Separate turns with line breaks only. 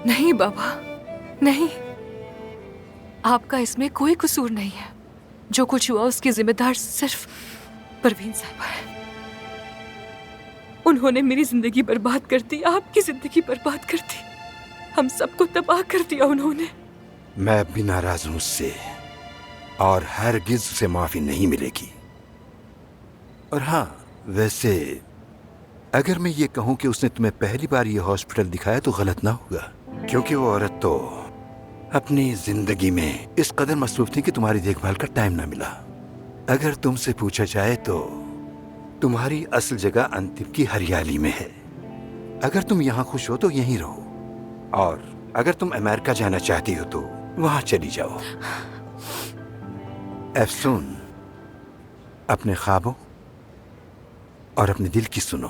نہیں بابا، نہیں، آپ کا اس میں کوئی قصور نہیں ہے. جو کچھ ہوا اس کی ذمہ دار صرف پروین صاحبہ ہے. انہوں نے میری زندگی برباد کر دی، آپ کی زندگی برباد کر دی، ہم سب کو تباہ کر دیا انہوں نے.
میں اب بھی ناراض ہوں اس سے، اور ہرگز اسے معافی نہیں ملے گی. اور ہاں، ویسے اگر میں یہ کہوں کہ اس نے تمہیں پہلی بار یہ ہاسپٹل دکھایا تو غلط نہ ہوگا، کیونکہ وہ عورت تو اپنی زندگی میں اس قدر مصروف تھی کہ تمہاری دیکھ بھال کا ٹائم نہ ملا. اگر تم سے پوچھا جائے تو تمہاری اصل جگہ انتم کی ہریالی میں ہے. اگر تم یہاں خوش ہو تو یہیں رہو، اور اگر تم امریکہ جانا چاہتی ہو تو وہاں چلی جاؤ. افسون، اپنے خوابوں اور اپنے دل کی سنو.